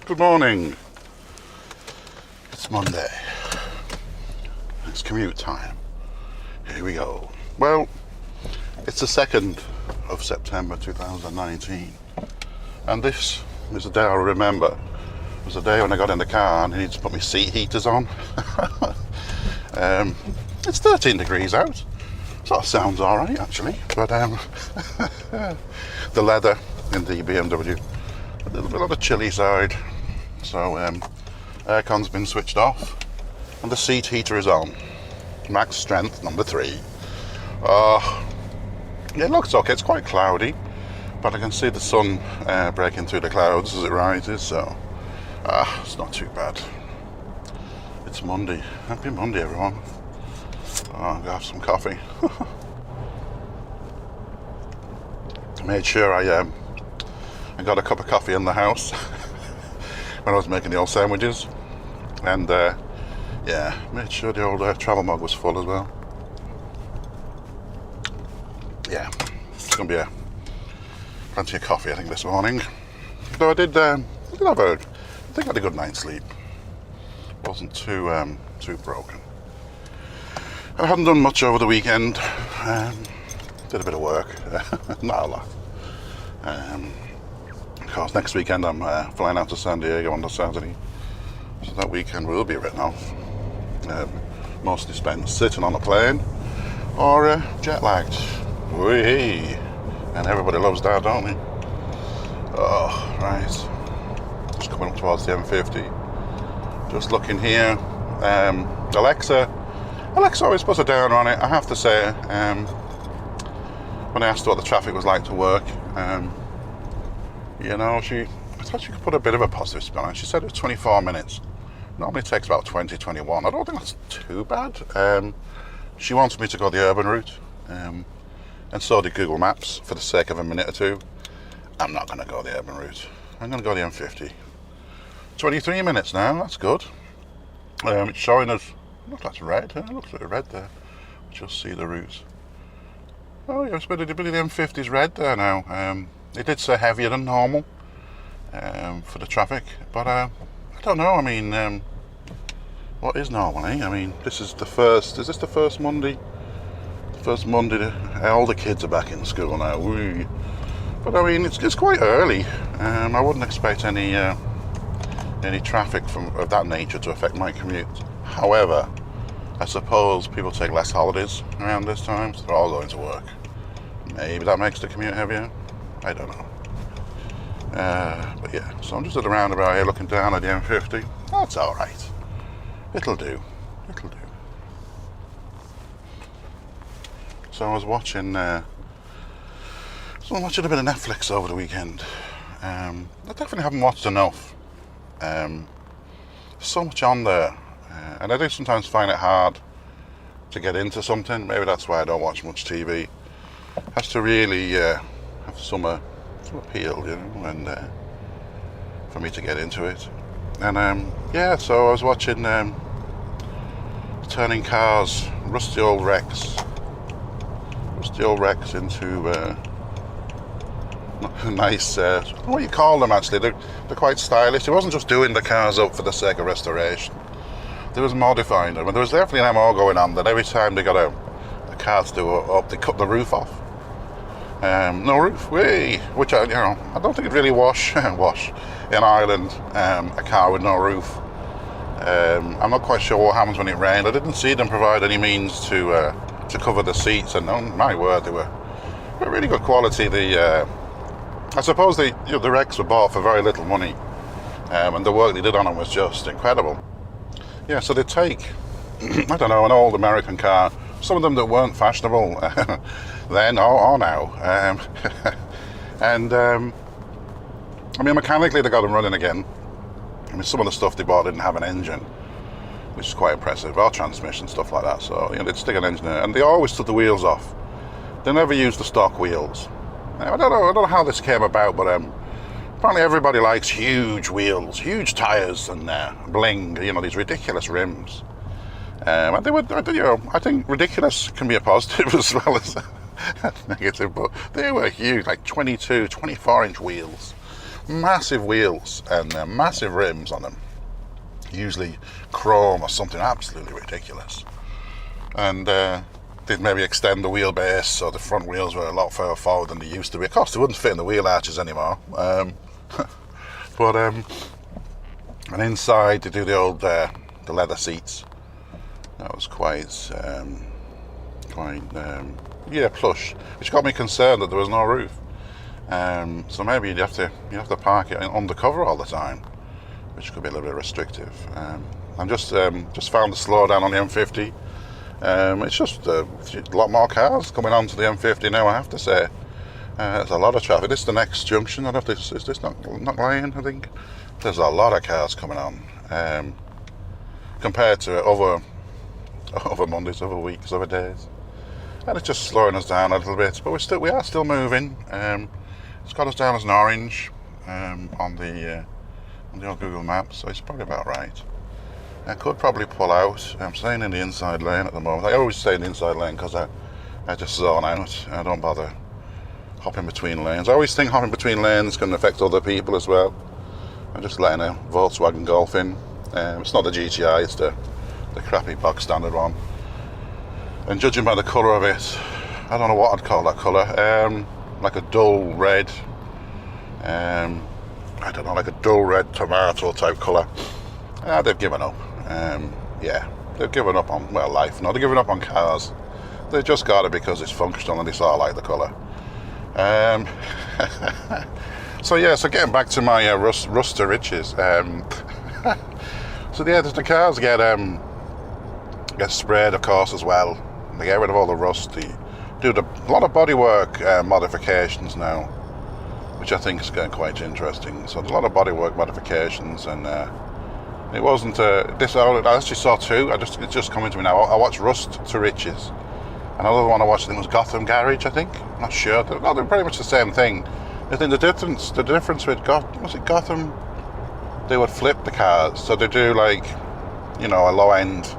Good morning. It's Monday. It's commute time. Here we go. Well, it's the 2nd of September 2019. And this is the day I'll remember. It was the day when I got in the car and I needed to put my seat heaters on. It's 13 degrees out. So that sounds alright actually. But the leather in the BMW, a little bit on the chilly side. So aircon's been switched off and the seat heater is on. Max strength number 3. It looks okay, it's quite cloudy, but I can see the sun breaking through the clouds as it rises, so it's not too bad. It's Monday. Happy Monday, everyone. I'm gonna have some coffee. I made sure I got a cup of coffee in the house when I was making the old sandwiches, and yeah, made sure the old travel mug was full as well. Yeah, it's gonna be plenty of coffee I think this morning. Though I did have I think I had a good night's sleep. Wasn't too broken. I hadn't done much over the weekend. Did a bit of work, not a lot. Of course, next weekend I'm flying out to San Diego on the Saturday, so that weekend will be written off. Mostly spent sitting on a plane or jet lagged. Whee! And everybody loves that, don't they? Oh, right. Just coming up towards the M50. Just looking here. Alexa always puts a downer on it, I have to say. When I asked her what the traffic was like to work, you know, I thought she could put a bit of a positive spin on it. She said it was 24 minutes. Normally it takes about 20, 21. I don't think that's too bad. She wanted me to go the urban route, and so did Google Maps for the sake of a minute or two. I'm not going to go the urban route. I'm going to go the M50. 23 minutes now, that's good. It's showing us, look, that's red. It looks like red there. Just see the route. Oh yes, but the M50's red there now. It did say heavier than normal for the traffic, but I don't know. I mean, what is normal? I mean, this is the first. Is this the first Monday? The first Monday. All the kids are back in school now. Woo. But I mean, it's quite early. I wouldn't expect any traffic of that nature to affect my commute. However, I suppose people take less holidays around this time, so they're all going to work. Maybe that makes the commute heavier. I don't know. But yeah, so I'm just at the roundabout here looking down at the M50. That's alright. It'll do. It'll do. So I was watching a bit of Netflix over the weekend. I definitely haven't watched enough. So much on there. And I do sometimes find it hard to get into something. Maybe that's why I don't watch much TV. It has to really have some appeal, you know, and for me to get into it. And yeah, so I was watching turning cars, rusty old wrecks into nice, what do you call them actually? They're quite stylish. It wasn't just doing the cars up for the sake of restoration. There was modifying them, and there was definitely an MO going on that every time they got a car to do up, they cut the roof off. No roof, which I don't think it really wash in Ireland. A car with no roof. I'm not quite sure what happens when it rained. I didn't see them provide any means to cover the seats, and oh my word, they were really good quality. I suppose the wrecks were bought for very little money, and the work they did on them was just incredible. Yeah, so they take, I don't know, an old American car, some of them that weren't fashionable then or now, and I mean, mechanically they got them running again. I mean, some of the stuff they bought didn't have an engine, which is quite impressive, or transmission, stuff like that. So they'd stick an engine in it, and they always took the wheels off. They never used the stock wheels. I don't know how this came about, but apparently everybody likes huge wheels, huge tyres, and bling. These ridiculous rims. And they were, I think ridiculous can be a positive as well as negative, but they were huge, like 22, 24-inch wheels massive wheels and massive rims on them, usually chrome or something absolutely ridiculous. And they'd maybe extend the wheelbase so the front wheels were a lot further forward than they used to be. Of course, they wouldn't fit in the wheel arches anymore. And inside they do the old the leather seats. That was quite plush, which got me concerned that there was no roof. So maybe you'd have to park it undercover all the time, which could be a little bit restrictive. I'm just found the slowdown on the M50. It's just a lot more cars coming onto the M50 now, I have to say. There's a lot of traffic. This is the next junction. I don't know if is this not Lyon, I think. There's a lot of cars coming on, compared to other Mondays, other weeks, other days. And it's just slowing us down a little bit, but we are still moving. It's got us down as an orange on the old Google Maps, so it's probably about right. I could probably pull out. I'm staying in the inside lane at the moment. I always stay in the inside lane because I just zone out. I don't bother hopping between lanes. I always think hopping between lanes can affect other people as well. I'm just letting a Volkswagen Golf in. It's not the GTI, it's the crappy box standard one. And judging by the colour of it, I don't know what I'd call that colour. Like a dull red. I don't know, like a dull red tomato type colour. They've given up. They've given up on, life. No, they've given up on cars. They've just got it because it's functional and they sort of like the colour. So getting back to my rust to riches. The cars get sprayed, of course, as well. They get rid of all the rust. They do a lot of bodywork modifications now, which I think is getting quite interesting. So there's a lot of bodywork modifications, and it wasn't this. I actually saw two. It's just coming to me now. I watched Rust to Riches. Another one I watched, I think, was Gotham Garage. I think. I'm not sure. They're pretty much the same thing. I think the difference with Gotham, they would flip the cars. So they do like, a low end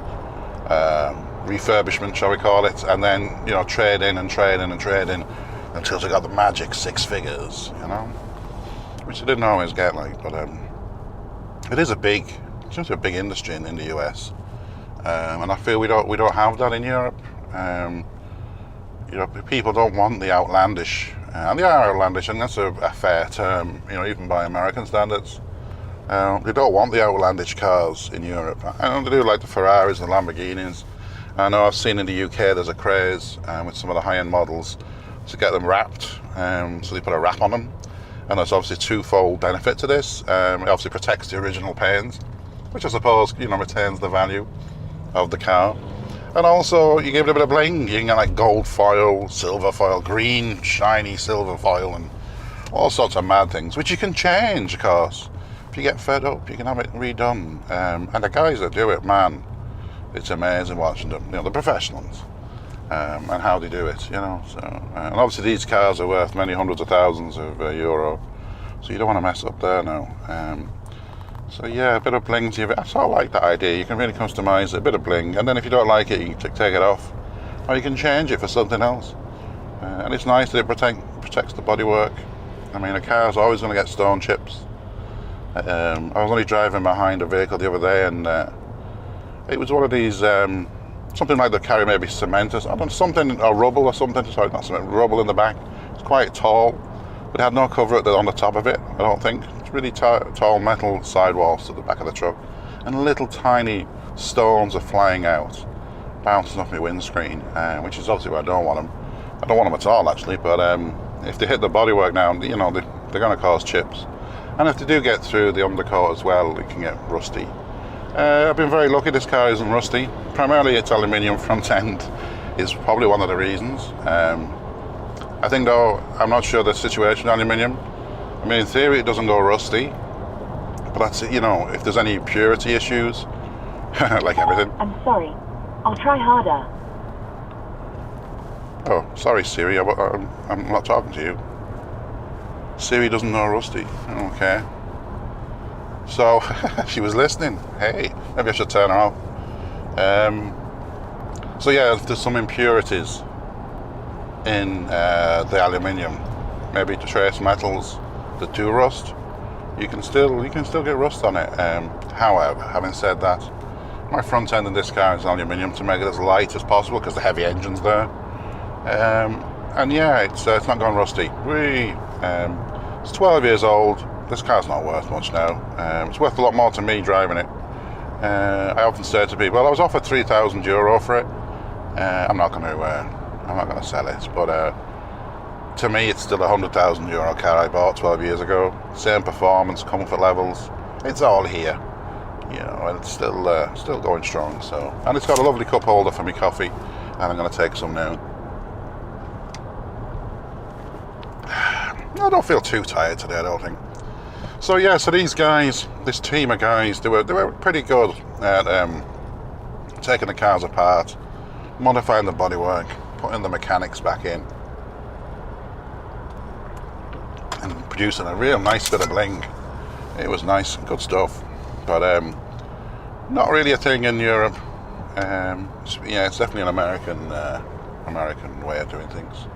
refurbishment, shall we call it, and then trade in until they got the magic 6 figures, which I didn't always get like. But it is a big industry in the US, and I feel we don't have that in Europe. People don't want the outlandish, and they are outlandish, and that's a fair term, even by American standards. They don't want the outlandish cars in Europe. I know they do like the Ferraris and Lamborghinis. I know I've seen in the UK there's a craze with some of the high-end models to get them wrapped, so they put a wrap on them, and there's obviously twofold benefit to this. It obviously protects the original paint, which I suppose retains the value of the car, and also you give it a bit of bling. You can get like gold foil, silver foil, green shiny silver foil, and all sorts of mad things, which you can change, of course. If you get fed up, you can have it redone, and the guys that do it, man, it's amazing watching them, the professionals, and how they do it, So, and obviously these cars are worth many hundreds of thousands of euro, so you don't want to mess up there now. So a bit of bling to you. I sort of like that idea. You can really customise it, a bit of bling, and then if you don't like it, you can take it off, or you can change it for something else. And it's nice that it protects the bodywork. I mean, a car's always going to get stone chips. I was only driving behind a vehicle the other day, and it was one of these, something like they carry maybe cement or rubble or something. Sorry, not cement, rubble in the back. It's quite tall, but it had no cover on the top of it, I don't think. It's really tall metal sidewalls to the back of the truck, and little tiny stones are flying out, bouncing off my windscreen, which is obviously where I don't want them. I don't want them at all, actually, but if they hit the bodywork now, they're going to cause chips. And if they do get through the undercoat as well, it can get rusty. I've been very lucky this car isn't rusty. Primarily its aluminium front end is probably one of the reasons. I think though, I'm not sure the situation with aluminium. I mean, in theory it doesn't go rusty, but that's, if there's any purity issues, like everything. I'm sorry, I'll try harder. Oh, sorry Siri, I'm not talking to you. Siri doesn't know rusty. Okay. So, she was listening. Hey, maybe I should turn her off. If there's some impurities in the aluminium, maybe the trace metals that do rust, you can still get rust on it. However, having said that, my front end in this car is aluminium to make it as light as possible because the heavy engine's there. And yeah, it's not gone rusty. It's 12 years old. This car's not worth much now. It's worth a lot more to me driving it. I often say to people, well, I was offered €3,000 for it. I'm not going to sell it, but to me, it's still a €100,000 car I bought 12 years ago. Same performance, comfort levels. It's all here, you know, and it's still going strong. So, and it's got a lovely cup holder for my coffee, and I'm going to take some now. I don't feel too tired today, I don't think. So yeah, so these guys, this team of guys, they were pretty good at taking the cars apart, modifying the bodywork, putting the mechanics back in, and producing a real nice bit of bling. It was nice, good stuff, but not really a thing in Europe. Yeah, it's definitely an American way of doing things.